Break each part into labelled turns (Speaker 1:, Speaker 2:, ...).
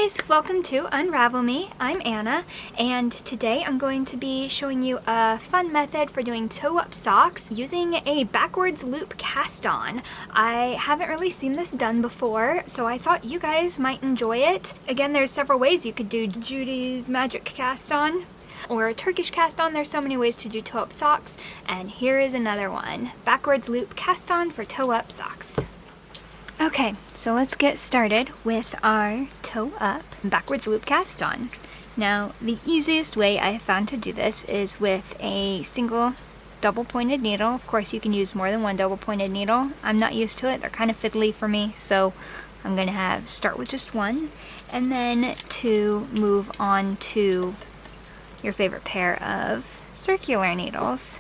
Speaker 1: guys, welcome to Unravel Me. I'm Anna, and today I'm going to be showing you a fun method for doing toe-up socks using a backwards loop cast-on. I haven't really seen this done before, so I thought you guys might enjoy it. Again, there's several ways you could do Judy's magic cast-on or a Turkish cast-on. There's so many ways to do toe-up socks, and here is another one. Backwards loop cast-on for toe-up socks. Okay, so let's get started with our toe-up backwards loop cast-on. Now, the easiest way I have found to do this is with a single double-pointed needle. Of course, you can use more than one double-pointed needle. I'm not used to it. They're kind of fiddly for me, so I'm going to start with just one, and then to move on to your favorite pair of circular needles.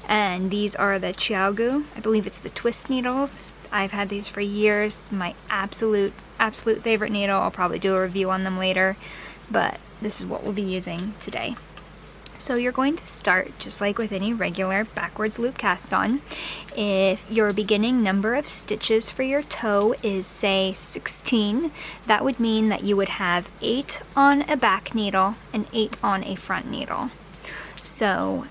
Speaker 1: And these are the Chiaogu. I believe it's the twist needles. I've had these for years. My absolute favorite needle. I'll probably do a review on them later, but this is what we'll be using today. So you're going to start just like with any regular backwards loop cast on. If your beginning number of stitches for your toe is, say, 16, that would mean that you would have 8 on a back needle and 8 on a front needle. So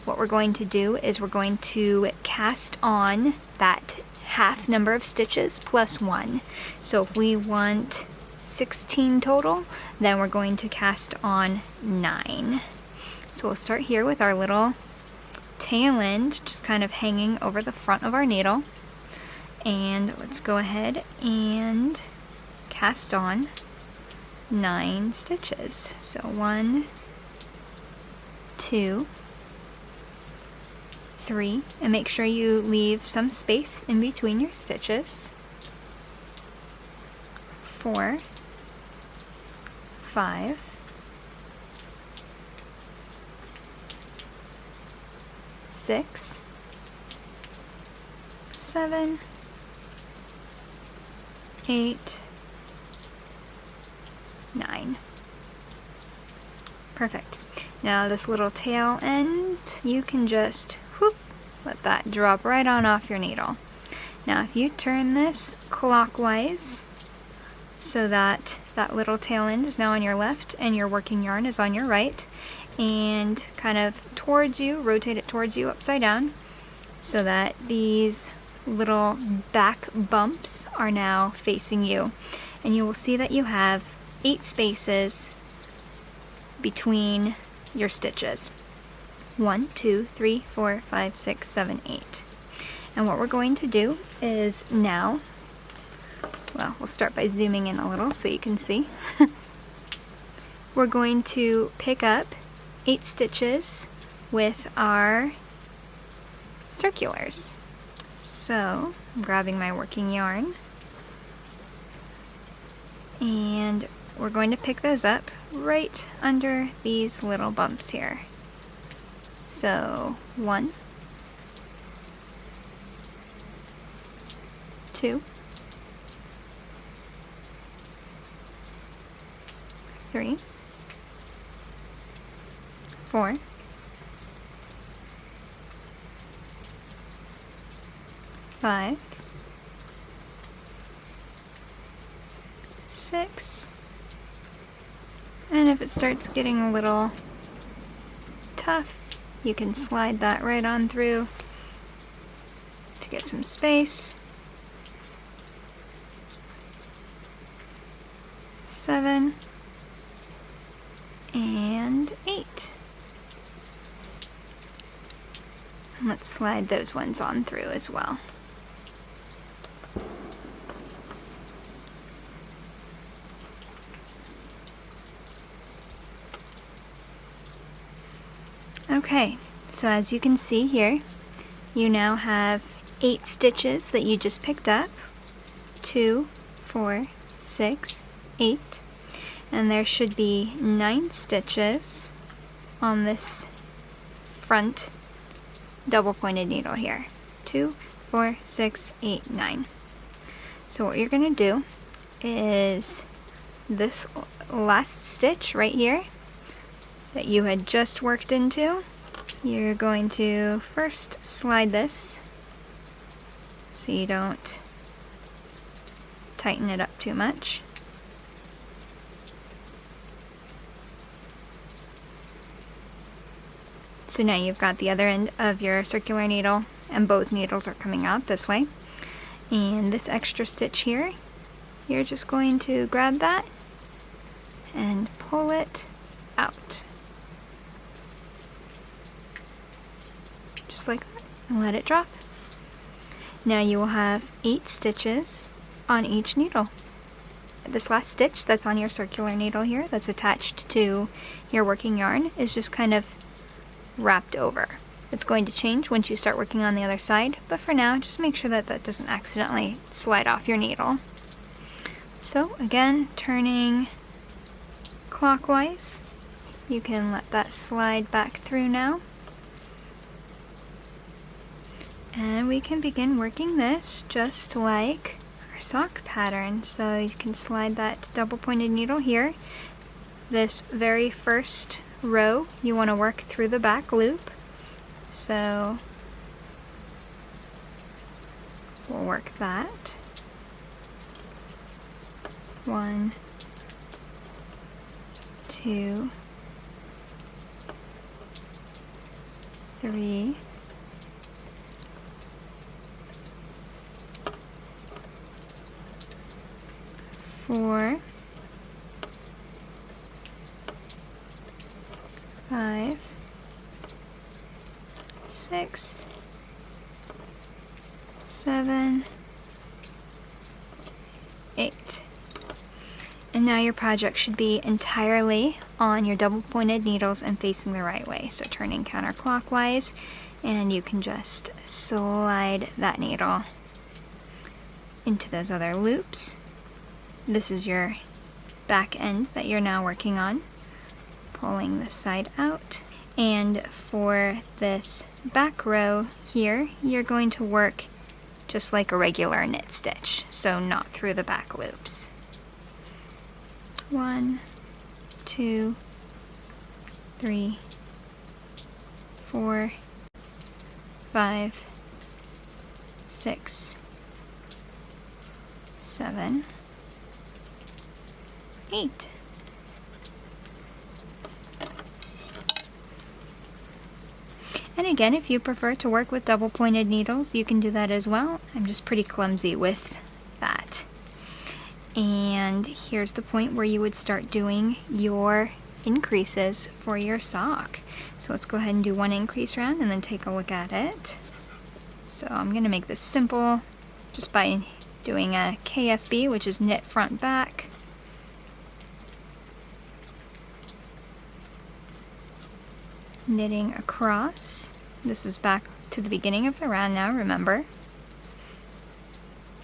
Speaker 1: what we're going to do is we're going to cast on that half number of stitches plus 1. So if we want 16 total, then we're going to cast on 9. So we'll start here with our little tail end just kind of hanging over the front of our needle, and let's go ahead and cast on 9 stitches. So 1, 2, 3, and make sure you leave some space in between your stitches. 4, 5, 6, 7, 8, 9. Perfect. Now this little tail end, you can just whoop, let that drop right on off your needle. Now if you turn this clockwise so that that little tail end is now on your left and your working yarn is on your right, and kind of towards you, rotate it towards you upside down so that these little back bumps are now facing you, and you will see that you have 8 spaces between your stitches. 1, 2, 3, 4, 5, 6, 7, 8. And what we're going to do is now, well, we'll start by zooming in a little so you can see. We're going to pick up 8 stitches with our circulars. So I'm grabbing my working yarn, and we're going to pick those up right under these little bumps here. So 1, 2, 3, 4, 5, 6, and if it starts getting a little tough, you can slide that right on through to get some space. 7 and 8. And let's slide those ones on through as well. Okay, so as you can see here, you now have 8 stitches that you just picked up. 2, 4, 6, 8. And there should be 9 stitches on this front double pointed needle here. 2, 4, 6, 8, 9. So what you're going to do is this last stitch right here that you had just worked into, you're going to first slide this so you don't tighten it up too much. So now you've got the other end of your circular needle, and both needles are coming out this way. And this extra stitch here, you're just going to grab that and pull it out. Just like that, and let it drop. Now you will have 8 stitches on each needle. This last stitch that's on your circular needle here, that's attached to your working yarn, is just kind of wrapped over. It's going to change once you start working on the other side, but for now, just make sure that that doesn't accidentally slide off your needle. So again, turning clockwise, you can let that slide back through now. And we can begin working this just like our sock pattern. So you can slide that double pointed needle here. This very first row, you want to work through the back loop. So we'll work that. 1, 2, 3, 4, 5, 6, 7, 8. And now your project should be entirely on your double pointed needles and facing the right way. So turning counterclockwise, and you can just slide that needle into those other loops. This is your back end that you're now working on, pulling this side out. And for this back row here, you're going to work just like a regular knit stitch, so not through the back loops. 1, 2, 3, 4, 5, 6, 7, 8. And again, if you prefer to work with double pointed needles, you can do that as well. I'm just pretty clumsy with that. And here's the point where you would start doing your increases for your sock. So let's go ahead and do one increase round and then take a look at it. So I'm going to make this simple just by doing a KFB, which is knit front back. Knitting across. This is back to the beginning of the round now, remember.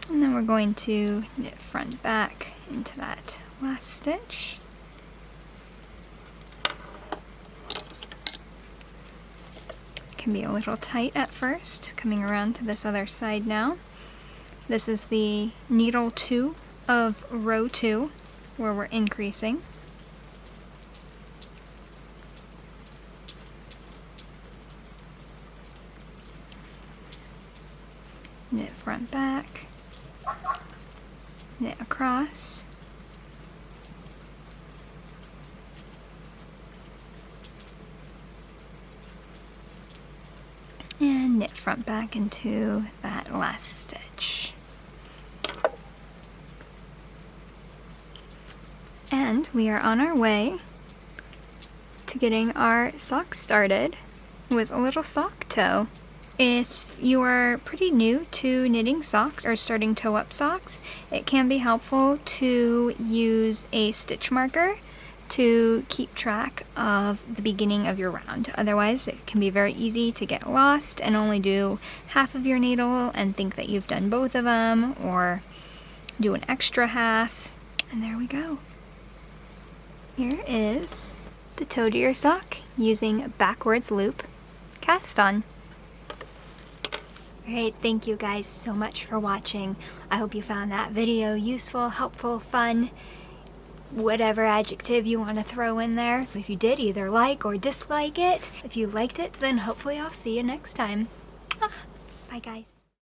Speaker 1: And then we're going to knit front back into that last stitch. It can be a little tight at first, coming around to this other side now. This is the needle 2 of row 2, where we're increasing. Knit front back, knit across, and knit front back into that last stitch. And we are on our way to getting our sock started with a little sock toe. If you are pretty new to knitting socks or starting toe-up socks, it can be helpful to use a stitch marker to keep track of the beginning of your round. Otherwise, it can be very easy to get lost and only do half of your needle and think that you've done both of them, or do an extra half. And there we go. Here is the toe to your sock using backwards loop cast on. Alright, thank you guys so much for watching. I hope you found that video useful, helpful, fun, whatever adjective you want to throw in there. If you did, either like or dislike it. If you liked it, then hopefully I'll see you next time. Bye guys.